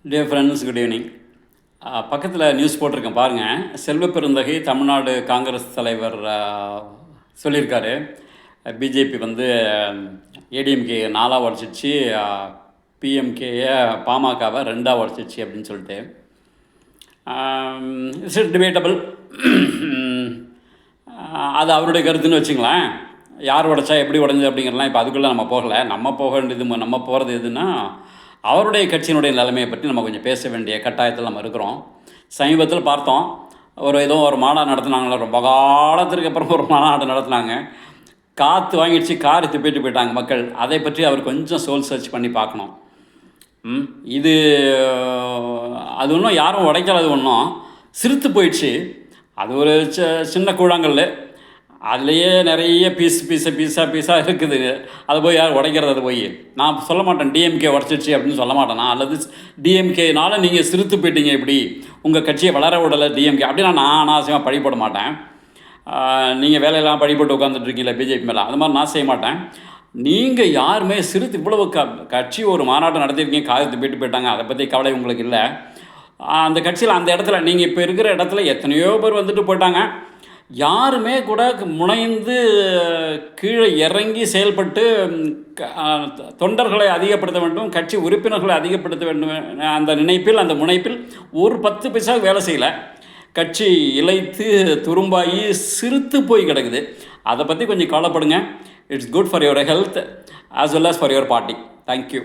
Dear friends, good evening. பக்கத்தில் news போட்டிருக்கேன் பாருங்கள். செல்வ பெருந்தகை தமிழ்நாடு காங்கிரஸ் தலைவர் சொல்லியிருக்காரு, பிஜேபி வந்து ஏடிஎம்கே 4 உடச்சிச்சு, பிஎம்கேயை பாமகவை 2 உடச்சிச்சு அப்படின்னு சொல்லிட்டு. It's debatable. அது அவருடைய கருத்துன்னு வச்சுங்களேன். யார் உடைச்சா எப்படி உடஞ்சது அப்படிங்கிறலாம் இப்போ அதுக்குள்ளே நம்ம போகலை. நம்ம போக வேண்டியது, நம்ம போகிறது எதுன்னா அவருடைய கட்சியினுடைய நிலைமையை பற்றி நம்ம கொஞ்சம் பேச வேண்டிய கட்டாயத்தில் நம்ம இருக்கிறோம். சமீபத்தில் பார்த்தோம், ஏதோ ஒரு மாநாடு நடத்துனாங்களே, ரொம்ப காலத்திற்கு அப்புறம் ஒரு மாநாடு நடத்துனாங்க. காற்று வாங்கிடுச்சு, கார் திப்பிட்டு போயிட்டாங்க மக்கள். அதை பற்றி அவர் கொஞ்சம் சோல் சர்ச் பண்ணி பார்க்கணும். இது அது ஒன்றும் யாரும் உடைக்காது, ஒன்றும் சிரித்து போயிடுச்சு. அது ஒரு சின்ன கூழாங்கல், அதுலேயே நிறைய பீஸாக இருக்குது. அது போய் யார் உடைக்கிறது? அது போய் நான் சொல்ல மாட்டேன் டிஎம்கே உடச்சிச்சு அப்படின்னு சொல்ல மாட்டேன் நான். அல்லது டிஎம்கேனால நீங்கள் சிரித்து போயிட்டீங்க, இப்படி உங்கள் கட்சியை வளர விடலை டிஎம்கே அப்படின்னா நான் அனாவசியமாக பழிப்பட மாட்டேன். நீங்கள் வேலையெல்லாம் பழிப்பட்டு உட்காந்துட்ருக்கீங்களா பிஜேபி மேலே, அது மாதிரி நான் செய்ய மாட்டேன். நீங்கள் யாருமே சிரித்து இவ்வளவு கட்சி ஒரு மாநாட்டம் நடத்திருக்கீங்க, காலத்து போயிட்டாங்க, அதை பற்றி கவலை உங்களுக்கு இல்லை. அந்த கட்சியில் அந்த இடத்துல நீங்கள் இப்போ இருக்கிற இடத்துல எத்தனையோ பேர் வந்துட்டு போயிட்டாங்க. யாருமே கூட முனைந்து கீழே இறங்கி செயல்பட்டு தொண்டர்களை அதிகப்படுத்த வேண்டும், கட்சி உறுப்பினர்களை அதிகப்படுத்த வேண்டும் அந்த நினைப்பில், அந்த முனைப்பில் ஒரு 10 பைசா வேலை செய்யலை. கட்சி இழைத்து துரும்பாகி சிரித்து போய் கிடக்குது. அதை பற்றி கொஞ்சம் கவலைப்படுங்க. It's good for your health as well as for your party. Thank you.